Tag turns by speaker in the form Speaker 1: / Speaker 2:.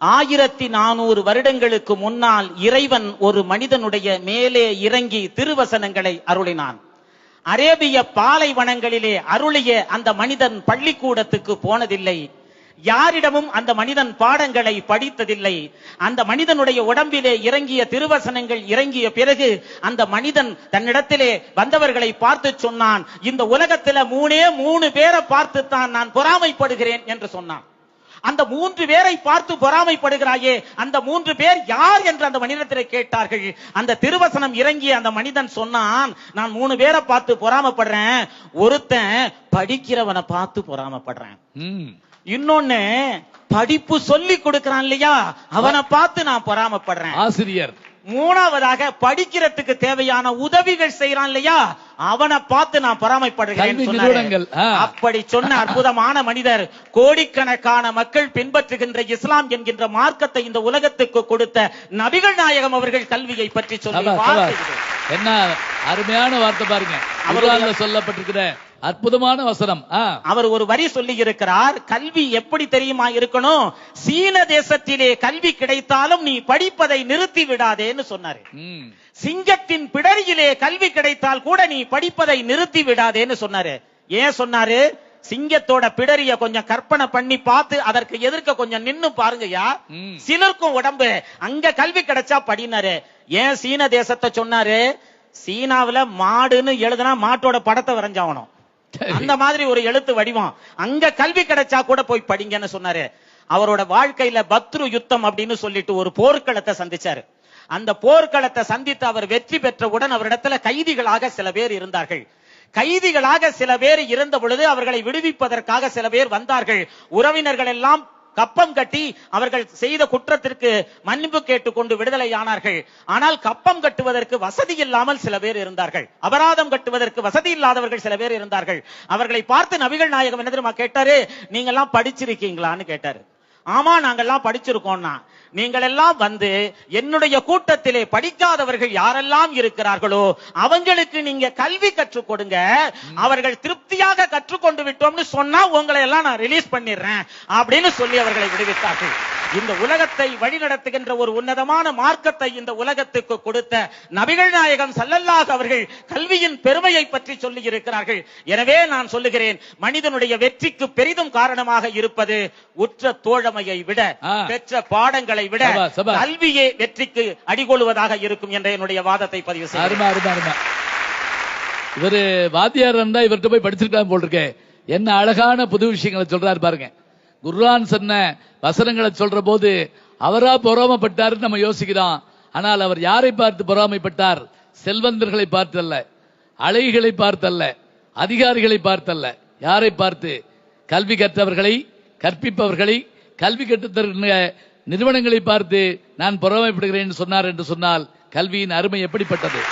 Speaker 1: 1400 வருடங்களுக்கு முன்னால் இறைவன் ஒரு மனிதனுடைய மேலே இறங்கி திருவசனங்களை அருளினான். அரேபிய பாலைவனங்களிலே அருளிய அந்த மனிதன் பள்ளிக்கூடத்துக்கு போனதில்லை. யாரிடமும் அந்த மனிதன் பாடங்களை படித்ததில்லை. அந்த மனிதனுடைய உடம்பிலே இறங்கிய திருவசனங்கள் இறங்கிய பிறகு அந்த மனிதன் தன்னிடத்திலே வந்தவர்களை பார்த்து சொன்னான், இந்த உலகத்துல 3 பேரை பார்த்துத்தான் நான் பொறாமைப்படுகிறேன் என்று சொன்னான். அந்த 3 பேரை பார்த்து பொறாமைப்படுகிறாயே, அந்த 3 பேர் யார் என்று அந்த மனிதத்திலே கேட்டார்கள். அந்த திருவசனம் இறங்கிய அந்த மனிதன் சொன்னான், நான் 3 பேரை பார்த்து பொறாமைப்படுறேன். ஒருத்தன் படிக்கிறவனை பார்த்து பொறாமைப்படுறேன், இன்னொன்னு படிப்பு சொல்லி கொடுக்கிறான் இல்லையா, அவனை பார்த்து நான் பொறாமைப்படுறேன்.
Speaker 2: ஆசிரியர்.
Speaker 1: மூணாவதாக படிக்கிறதுக்கு தேவையான உதவிகள் செய்யறான் இல்லையா, அவனை பார்த்து நான் பொறாமைப்படுகிறேன். அப்படி சொன்ன அற்புதமான மனிதர் கோடிக்கணக்கான மக்கள் பின்பற்றுகின்ற இஸ்லாம் என்கின்ற மார்க்கத்தை இந்த உலகத்துக்கு கொடுத்த நபிகள் நாயகம் அவர்கள் கல்வியை பற்றி சொல்லி
Speaker 2: என்ன அருமையான வார்த்தை பாருங்க. அவர்களால் சொல்லப்பட்டிருக்கிற அற்புதமான வசனம்.
Speaker 1: அவர் ஒரு வரி சொல்லி இருக்கிறார், கல்வி எப்படி தெரியுமா இருக்கணும், சீன தேசத்திலே கல்வி கிடைத்தாலும் நீ படிப்பதை நிறுத்தி விடாதேன்னு சொன்னாரு. சிங்கத்தின் பிடரியிலே கல்வி கிடைத்தால் கூட நீ படிப்பதை நிறுத்தி விடாதேன்னு சொன்னாரு. ஏன் சொன்னாரு, சிங்கத்தோட பிடரிய கொஞ்சம் கற்பனை பண்ணி பார்த்து அதற்கு எதிர்க்க கொஞ்சம் நின்னு பாருங்கயா, சிலருக்கும் உடம்பு அங்க கல்வி கிடைச்சா படினாரு. ஏன் சீன தேசத்தை சொன்னாரு, சீனாவுல மாடுன்னு எழுதுனா மாட்டோட படத்தை வரைஞ்சாகணும், அந்த மாதிரி ஒரு எழுத்து வடிவம், அங்க கல்வி கிடைச்சா கூட போய் படிங்கன்னு சொன்னாரு. அவரோட வாழ்க்கையில பத்ரு யுத்தம் அப்படின்னு சொல்லிட்டு ஒரு போர்க்களத்தை சந்திச்சாரு. அந்த போர்க்களத்தை சந்தித்து அவர் வெற்றி பெற்றவுடன் அவரிடத்துல கைதிகளாக சில பேர் இருந்தார்கள். கைதிகளாக சில பேர் இருந்த பொழுது அவர்களை விடுவிப்பதற்காக சில பேர் வந்தார்கள். உறவினர்கள் எல்லாம் கப்பம் கட்டி அவர்கள் செய்த குற்றத்திற்கு மன்னிப்பு கேட்டுக்கொண்டு விடுதலை ஆனார்கள். ஆனால் கப்பம் கட்டுவதற்கு வசதி இல்லாமல் சில பேர் இருந்தார்கள், அபராதம் கட்டுவதற்கு வசதி இல்லாதவர்கள் சில பேர் இருந்தார்கள். அவர்களை பார்த்து நபிகள் நாயகம் என்ன தெரியுமா கேட்டாரு, நீங்க எல்லாம் படிச்சிருக்கீங்களான்னு கேட்டாரு. ஆமா நாங்கெல்லாம் படிச்சிருக்கோம்னா, நீங்கள் எல்லாம் வந்து என்னுடைய கூட்டத்திலே படிக்காதவர்கள் யாரெல்லாம் இருக்கிறார்களோ அவங்களுக்கு நீங்க கல்வி கற்றுக் கொடுங்க, அவர்கள் திருப்தியாக கற்றுக்கொண்டு விட்டோம்னு சொன்னா உங்களை எல்லாம் நான் ரிலீஸ் பண்ணிடுறேன் அப்படின்னு சொல்லி அவர்களை விடுவித்தார்கள். இந்த உலகத்தை வழிநடத்துகின்ற ஒரு உன்னதமான மார்க்கத்தை இந்த உலகத்துக்கு கொடுத்த நபிகள் நாயகம் ஸல்லல்லாஹு அவர்கள் கல்வியின் பெருமையை பற்றி சொல்லி இருக்கிறார்கள். எனவே நான் சொல்லுகிறேன், மனிதனுடைய வெற்றிக்கு பெரிதும் காரணமாக இருப்பது உற்ற தோழமையை விட, பெற்ற பாடங்களை விட கல்வியே வெற்றிக்கு அடிகொள்வதாக இருக்கும் என்ற என்னுடைய வாதத்தை பதிவு செய்ய.
Speaker 2: இவரு வாத்தியார் இருந்தா இவர்கிட்ட போய் படிச்சிருக்கலாம் போல் இருக்கே. என்ன அழகான புது விஷயங்களை சொல்றாரு பாருங்க. குர்ஆன் சொன்ன வசனங்களை சொல்ற போது அவரா பொறாமைப்பட்டார் நம்ம யோசிக்கிறோம். ஆனால் அவர் யாரை பார்த்து பொறாமைப்பட்டார்? செல்வந்தர்களை பார்த்தல்ல, அழகிகளை பார்த்தல்ல, அதிகாரிகளை பார்த்தல்ல. யாரை பார்த்து? கல்வி கற்றவர்களை, கற்பிப்பவர்களை, கல்வி கற்றுத்தருகின்ற நிறுவனங்களை பார்த்து நான் பொறாமைப்படுகிறேன் சொன்னார். என்று சொன்னால் கல்வியின் அருமை எப்படிப்பட்டது!